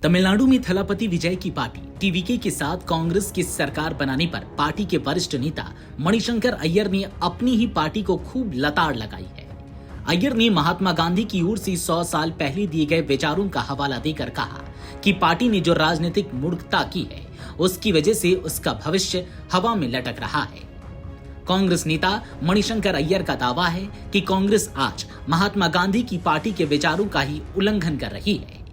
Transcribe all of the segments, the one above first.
तमिलनाडु में थलापति विजय की party TVK के साथ कांग्रेस की सरकार बनाने पर पार्टी के वरिष्ठ नेता मणिशंकर अय्यर ने अपनी ही पार्टी को खूब लताड़ लगाई है। अय्यर ने महात्मा गांधी की ओर से 100 साल पहले दिए गए विचारों का हवाला देकर कहा कि पार्टी ने जो राजनीतिक मूर्खता की है उसकी वजह से उसका भविष्य हवा में लटक रहा है। कांग्रेस नेता मणिशंकर अय्यर का दावा है कि कांग्रेस आज महात्मा गांधी की पार्टी के विचारों का ही उल्लंघन कर रही है।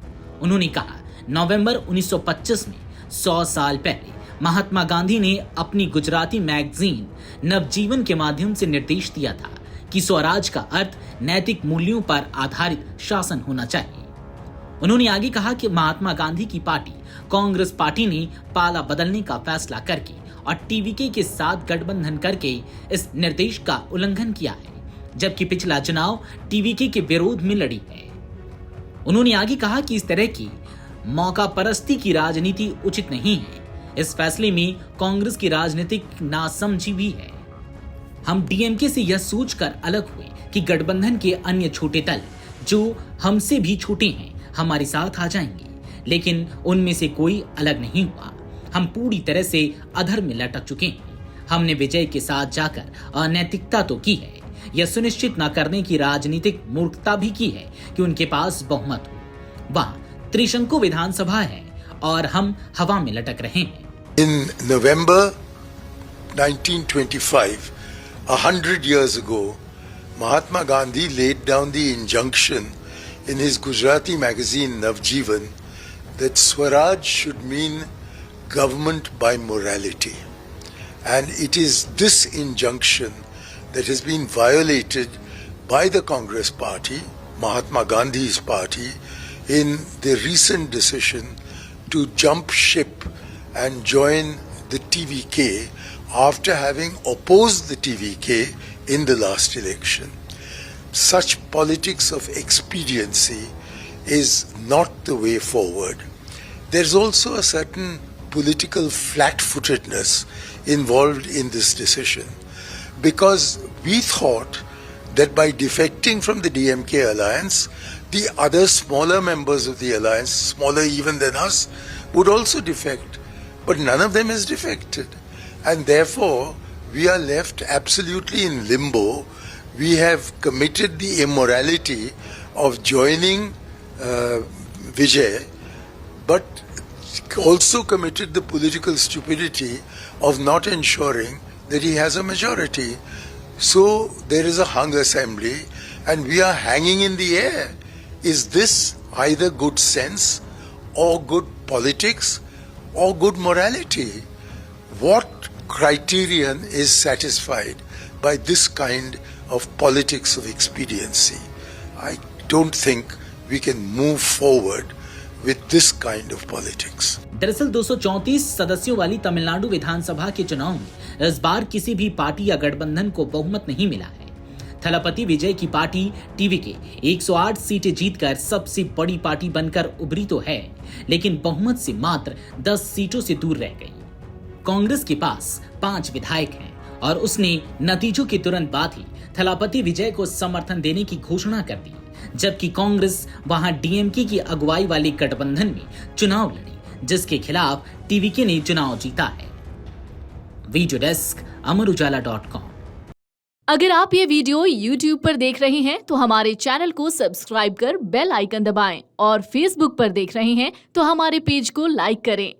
उन्होंने कहा, नवंबर 1925 में 100 साल पहले महात्मा गांधी ने अपनी गुजराती मैगजीन नवजीवन के माध्यम से निर्देश दिया था कि स्वराज का अर्थ नैतिक मूल्यों पर आधारित शासन होना चाहिए। उन्होंने आगे कहा कि महात्मा गांधी की पार्टी कांग्रेस पार्टी ने पाला बदलने का फैसला करके और टीवीके के साथ गठबंधन करके इस निर्देश का उल्लंघन किया है, जबकि पिछला चुनाव टीवीके के विरोध में लड़ी है। उन्होंने आगे कहा कि इस तरह की मौका परस्ती की राजनीति उचित नहीं है। इस फैसले में कांग्रेस की राजनीतिक नासमझी भी है। हम डीएमके से यह सोचकर अलग हुए कि गठबंधन के अन्य छोटे दल जो हमसे भी छोटे हैं हमारे साथ आ जाएंगे, लेकिन उनमें से कोई अलग नहीं हुआ। हम पूरी तरह से अधर में लटक चुके हैं। हमने विजय के साथ जाकर अनैतिकता तो की है, यह सुनिश्चित न करने की राजनीतिक मूर्खता भी की है कि उनके पास बहुमत हो। वहां त्रिशंकु विधानसभा है और हम हवा में लटक रहे हैं। In November 1925, 100 years ago, Mahatma Gandhi laid down the injunction in his Gujarati magazine Navjivan that Swaraj should mean government by morality. And it is this injunction that has been violated by the Congress party, Mahatma Gandhi's party, in the recent decision to jump ship and join the TVK after having opposed the TVK in the last election. Such politics of expediency is not the way forward. There's also a certain political flat-footedness involved in this decision, because we thought that by defecting from the DMK alliance, the other smaller members of the alliance, smaller even than us, would also defect. But none of them has defected. And therefore, we are left absolutely in limbo. We have committed the immorality of joining Vijay, but also committed the political stupidity of not ensuring that he has a majority. So there is a hung assembly and we are hanging in the air. Is this either good sense or good politics or good morality? What criterion is satisfied by this kind of politics of expediency? I don't think we can move forward with this kind of politics. दरअसल 234 सदस्यों वाली तमिलनाडु विधानसभा के चुनाव में इस बार किसी भी party या गठबंधन को बहुमत नहीं मिला है। थलापति विजय की पार्टी टीवीके 108 सीटें जीतकर सबसे बड़ी पार्टी बनकर उभरी तो है, लेकिन बहुमत से मात्र 10 सीटों से दूर रह गई। कांग्रेस के पास 5 विधायक हैं और उसने नतीजों के तुरंत बाद ही थलापति विजय को समर्थन देने की घोषणा कर दी, जबकि कांग्रेस वहां डीएमके की अगुवाई वाले गठबंधन में चुनाव लड़ी, जिसके खिलाफ टीवीके ने चुनाव जीता है। Video desk Amar Ujala dot com. अगर आप ये वीडियो YouTube पर देख रहे हैं तो हमारे चैनल को सब्सक्राइब कर बेल आइकन दबाएं और Facebook पर देख रहे हैं तो हमारे पेज को लाइक करें।